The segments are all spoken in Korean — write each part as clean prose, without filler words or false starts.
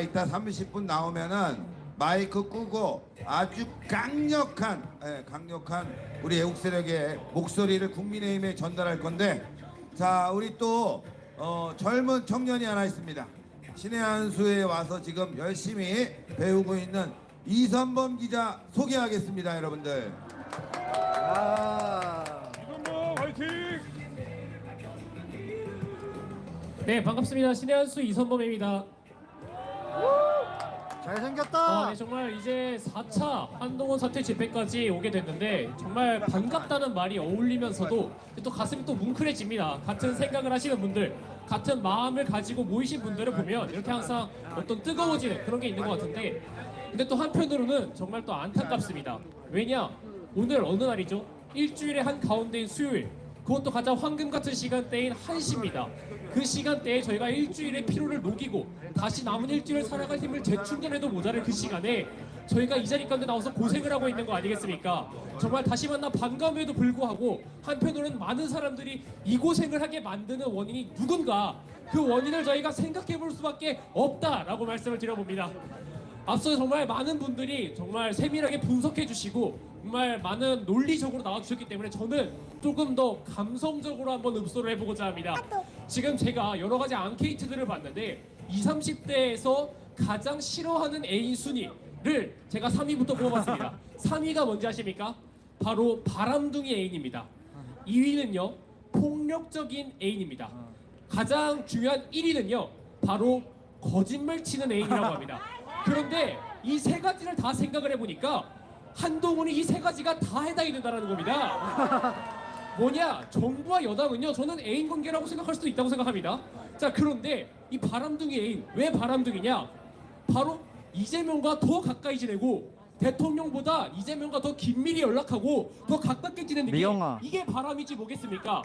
이따 30분 나오면은 마이크 끄고 아주 강력한 우리 애국 세력의 목소리를 국민의힘에 전달할 건데, 자, 우리 또 젊은 청년이 하나 있습니다. 신의 한 수에 와서 지금 열심히 배우고 있는 이선범 기자 소개하겠습니다, 여러분들. 이선범 화이팅! 네, 반갑습니다. 신의 한 수 이선범입니다. 잘생겼다. 네, 정말 이제 4차 한동훈 사퇴 집회까지 오게 됐는데 정말 반갑다는 말이 어울리면서도 또 가슴이 또 뭉클해집니다. 같은 생각을 하시는 분들, 같은 마음을 가지고 모이신 분들을 보면 이렇게 항상 어떤 뜨거워지는 그런 게 있는 것 같은데, 근데 또 한편으로는 정말 또 안타깝습니다. 왜냐? 오늘 어느 날이죠? 일주일의 한 가운데인 수요일, 그것도 가장 황금 같은 시간대인 1시입니다. 그 시간대에 저희가 일주일의 피로를 녹이고 다시 남은 일주일을 살아갈 힘을 재충전해도 모자랄 그 시간에 저희가 이 자리 가운데 나와서 고생을 하고 있는 거 아니겠습니까? 정말 다시 만나 반가움에도 불구하고 한편으로는 많은 사람들이 이 고생을 하게 만드는 원인이 누군가, 그 원인을 저희가 생각해 볼 수밖에 없다라고 말씀을 드려봅니다. 앞서 정말 많은 분들이 정말 세밀하게 분석해 주시고 정말 많은 논리적으로 나와주셨기 때문에 저는 조금 더 감성적으로 한번 흡수를 해보고자 합니다. 지금 제가 여러 가지 앙케이트들을 봤는데 20, 30대에서 가장 싫어하는 애인 순위를 제가 3위부터 뽑아봤습니다. 3위가 뭔지 아십니까? 바로 바람둥이 애인입니다. 2위는요 폭력적인 애인입니다. 가장 중요한 1위는요 바로 거짓말 치는 애인이라고 합니다. 그런데 이 세 가지를 다 생각을 해보니까 한동훈이 이 세 가지가 다 해당이 된다는 겁니다. 뭐냐? 정부와 여당은요 저는 애인 관계라고 생각할 수도 있다고 생각합니다. 자, 그런데 이 바람둥이 애인, 왜 바람둥이냐? 바로 이재명과 더 가까이 지내고 대통령보다 이재명과 더 긴밀히 연락하고 더 가깝게 지내는 게 미영아. 이게 바람이지 뭐겠습니까?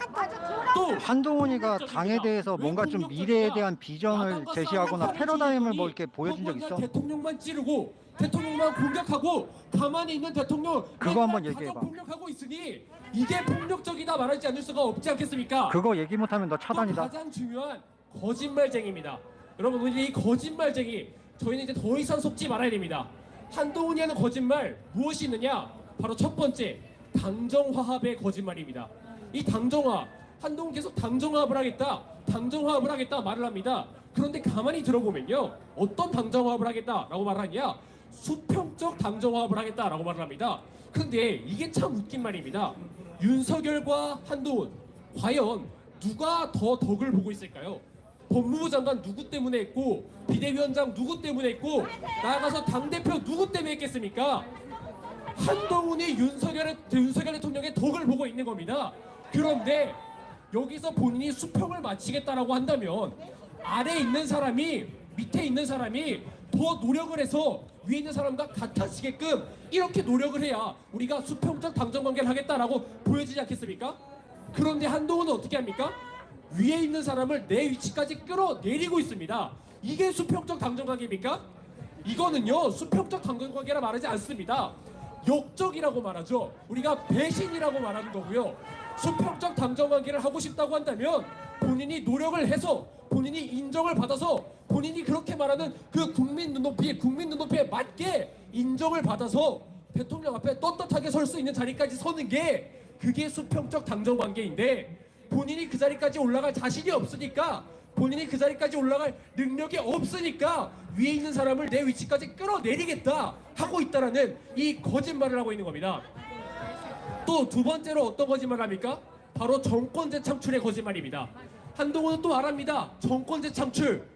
또 한동훈이가 당에 대해서 뭔가 좀 미래에 대한 비전을 제시하거나 패러다임을 뭐 이렇게 보여준 적 있어? 대통령만 찌르고 대통령만 공격하고 가만히 있는 대통령 그거 한번 얘기해봐. 폭력하고 있으니 이게 폭력적이다 말하지 않을 수가 없지 않겠습니까? 그거 얘기 못하면 너 또 차단이다. 가장 중요한 거짓말쟁이입니다. 여러분, 우리 이 거짓말쟁이 저희는 이제 더 이상 속지 말아야 됩니다. 한동훈이 하는 거짓말 무엇이 있느냐? 바로 첫 번째, 당정화합의 거짓말입니다. 이 당정화, 한동훈 계속 당정화합을 하겠다 말을 합니다. 그런데 가만히 들어보면요 어떤 당정화합을 하겠다라고 말을 하냐? 수평적 당정화합을 하겠다라고 말을 합니다. 그런데 이게 참 웃긴 말입니다. 윤석열과 한동훈, 과연 누가 더 덕을 보고 있을까요? 법무부 장관 누구 때문에 했고, 비대위원장 누구 때문에 했고, 나아가서 당대표 누구 때문에 했겠습니까? 한동훈이 윤석열 대통령의 덕을 보고 있는 겁니다. 그런데 여기서 본인이 수평을 마치겠다라고 한다면 아래에 있는 사람이, 밑에 있는 사람이 더 노력을 해서 위에 있는 사람과 같아지게끔 이렇게 노력을 해야 우리가 수평적 당정관계를 하겠다라고 보여지지 않겠습니까? 그런데 한동훈은 어떻게 합니까? 위에 있는 사람을 내 위치까지 끌어내리고 있습니다. 이게 수평적 당정관계입니까? 이거는요 수평적 당정관계라 말하지 않습니다. 역적이라고 말하죠. 우리가 배신이라고 말하는 거고요. 수평적 당정관계를 하고 싶다고 한다면 본인이 노력을 해서, 본인이 인정을 받아서, 본인이 그렇게 말하는 그 국민 눈높이에 맞게 인정을 받아서 대통령 앞에 떳떳하게 설 수 있는 자리까지 서는 게, 그게 수평적 당정관계인데, 본인이 그 자리까지 올라갈 자신이 없으니까, 본인이 그 자리까지 올라갈 능력이 없으니까 위에 있는 사람을 내 위치까지 끌어내리겠다 하고 있다라는 이 거짓말을 하고 있는 겁니다. 또 두 번째로 어떤 거짓말을 합니까? 바로 정권 재창출의 거짓말입니다. 한동훈은 또 말합니다. 정권 재창출.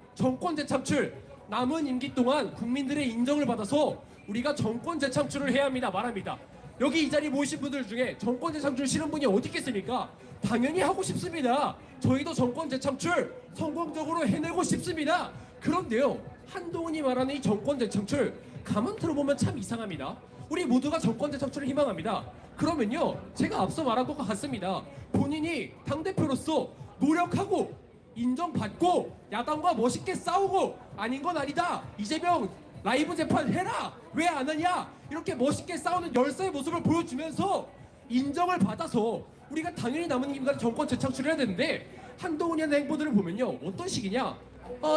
남은 임기 동안 국민들의 인정을 받아서 우리가 정권 재창출을 해야 합니다 말합니다. 여기 이 자리에 모이신 분들 중에 정권 재창출 싫은 분이 어디 있겠습니까? 당연히 하고 싶습니다. 저희도 정권 재창출 성공적으로 해내고 싶습니다. 그런데요, 한동훈이 말하는 이 정권 재창출 가만 들어보면 참 이상합니다. 우리 모두가 정권 재창출을 희망합니다. 그러면요 제가 앞서 말한 것과 같습니다. 본인이 당대표로서 노력하고 인정받고 야당과 멋있게 싸우고 아닌 건 아니다, 이재명 라이브 재판 해라, 왜 안 하냐, 이렇게 멋있게 싸우는 열사의 모습을 보여주면서 인정을 받아서 우리가 당연히 남은 임기간 정권 재창출을 해야 되는데, 한동훈이 하는 행보들을 보면요 어떤 식이냐?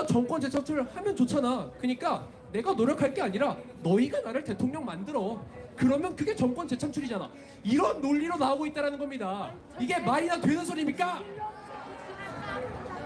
정권 재창출 하면 좋잖아. 그러니까 내가 노력할 게 아니라 너희가 나를 대통령 만들어. 그러면 그게 정권 재창출이잖아. 이런 논리로 나오고 있다는 겁니다. 이게 말이나 되는 소리입니까?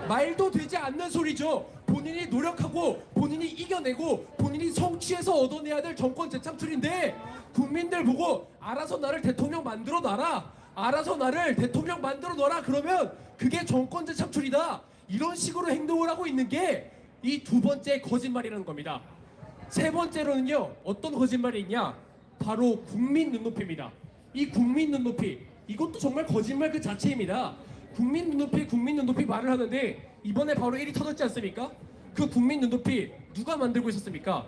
말도 되지 않는 소리죠. 본인이 노력하고 본인이 이겨내고 본인이 성취해서 얻어내야 될 정권 재창출인데 국민들 보고 알아서 나를 대통령 만들어 놔라. 알아서 나를 대통령 만들어 놔라. 그러면 그게 정권 재창출이다. 이런 식으로 행동을 하고 있는 게 이 두 번째 거짓말이라는 겁니다. 세 번째로는요. 어떤 거짓말이 있냐? 바로 국민 눈높이입니다. 이 국민 눈높이 이것도 정말 거짓말 그 자체입니다. 국민 눈높이 말을 하는데 이번에 바로 일이 터졌지 않습니까? 그 국민 눈높이 누가 만들고 있었습니까?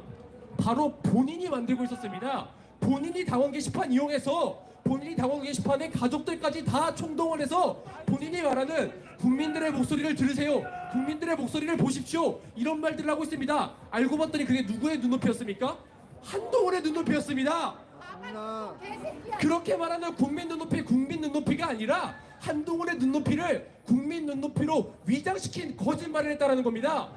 바로 본인이 만들고 있었습니다. 본인이 당원 게시판 이용해서 본인이 당원 게시판에 가족들까지 다 총동원해서 본인이 말하는 국민들의 목소리를 들으세요. 국민들의 목소리를 보십시오. 이런 말들을 하고 있습니다. 알고 봤더니 그게 누구의 눈높이였습니까? 한동훈의 눈높이였습니다. 그렇게 말하는 국민 눈높이가 아니라 한동훈의 눈높이를 국민 눈높이로 위장시킨 거짓말을 했다는 겁니다.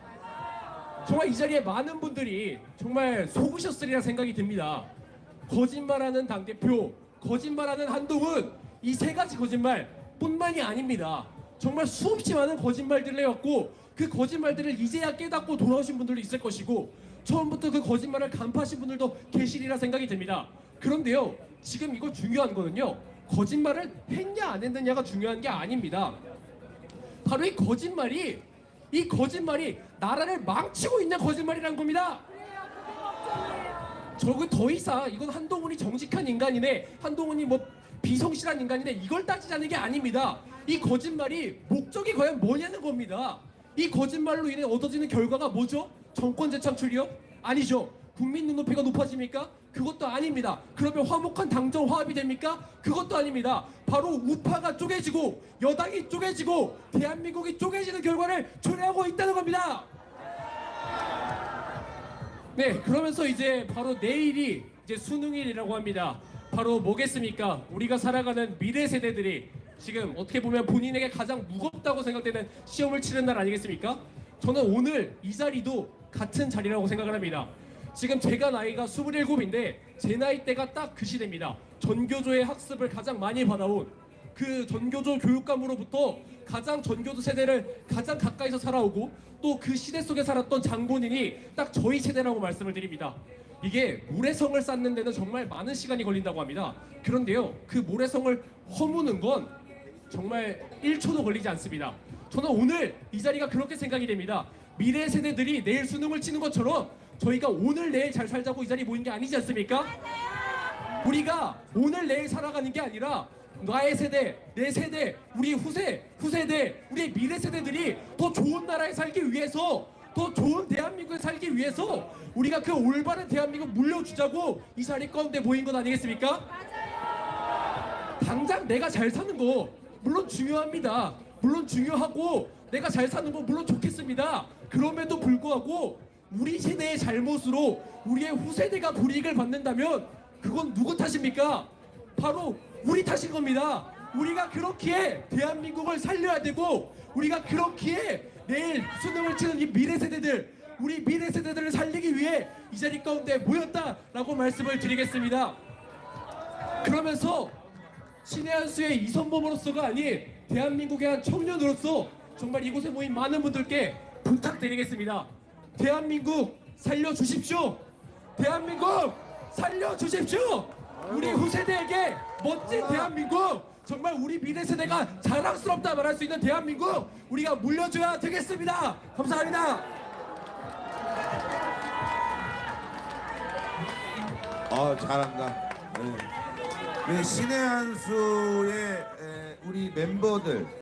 정말 이 자리에 많은 분들이 정말 속으셨으리라 생각이 듭니다. 거짓말하는 당대표, 거짓말하는 한동훈, 이 세 가지 거짓말 뿐만이 아닙니다. 정말 수없이 많은 거짓말들을 해왔고 그 거짓말들을 이제야 깨닫고 돌아오신 분들도 있을 것이고 처음부터 그 거짓말을 간파하신 분들도 계시리라 생각이 듭니다. 그런데요, 지금 이거 중요한 거는요, 거짓말을 했냐 안 했느냐가 중요한 게 아닙니다. 바로 이 거짓말이 나라를 망치고 있는 거짓말이라는 겁니다. 저거 더 이상 이건 한동훈이 정직한 인간이네, 한동훈이 뭐 비성실한 인간이네, 이걸 따지자는 게 아닙니다. 이 거짓말이 목적이 과연 뭐냐는 겁니다. 이 거짓말로 인해 얻어지는 결과가 뭐죠? 정권 재창출이요? 아니죠. 국민 눈높이가 높아집니까? 그것도 아닙니다. 그러면 화목한 당정 화합이 됩니까? 그것도 아닙니다. 바로 우파가 쪼개지고 여당이 쪼개지고 대한민국이 쪼개지는 결과를 초래하고 있다는 겁니다. 네, 그러면서 이제 바로 내일이 이제 수능일이라고 합니다. 바로 뭐겠습니까? 우리가 살아가는 미래 세대들이 지금 어떻게 보면 본인에게 가장 무겁다고 생각되는 시험을 치른 날 아니겠습니까? 저는 오늘 이 자리도 같은 자리라고 생각을 합니다. 지금 제가 나이가 27인데 제 나이대가 딱 그 시대입니다. 전교조의 학습을 가장 많이 받아온 그 전교조 교육감으로부터 가장 전교조 세대를 가장 가까이서 살아오고 또 그 시대 속에 살았던 장본인이 딱 저희 세대라고 말씀을 드립니다. 이게 모래성을 쌓는 데는 정말 많은 시간이 걸린다고 합니다. 그런데요, 그 모래성을 허무는 건 정말 1초도 걸리지 않습니다. 저는 오늘 이 자리가 그렇게 생각이 됩니다. 미래 세대들이 내일 수능을 치는 것처럼 저희가 오늘 내일 잘 살자고 이 자리에 모인 게 아니지 않습니까? 우리가 오늘 내일 살아가는 게 아니라 나의 세대, 내 세대, 우리 후세대, 우리 미래 세대들이 더 좋은 나라에 살기 위해서, 더 좋은 대한민국에 살기 위해서 우리가 그 올바른 대한민국 물려주자고 이 자리 가운데 모인 것 아니겠습니까? 당장 내가 잘 사는 거 물론 중요합니다. 물론 중요하고 내가 잘 사는 거 물론 좋겠습니다. 그럼에도 불구하고 우리 세대의 잘못으로 우리의 후세대가 불이익을 받는다면 그건 누구 탓입니까? 바로 우리 탓인 겁니다. 우리가 그렇기에 대한민국을 살려야 되고 우리가 그렇기에 내일 수능을 치는 이 미래 세대들, 우리 미래 세대들을 살리기 위해 이 자리 가운데 모였다라고 말씀을 드리겠습니다. 그러면서 신의 한 수의 이선범으로서가 아닌 대한민국의 한 청년으로서 정말 이곳에 모인 많은 분들께 부탁드리겠습니다. 대한민국 살려주십시오. 대한민국 살려주십시오. 우리 후세대에게 멋진 대한민국, 정말 우리 미래 세대가 자랑스럽다 말할 수 있는 대한민국 우리가 물려줘야 되겠습니다. 감사합니다. 잘한다. 네. 신의 한 수의 우리 멤버들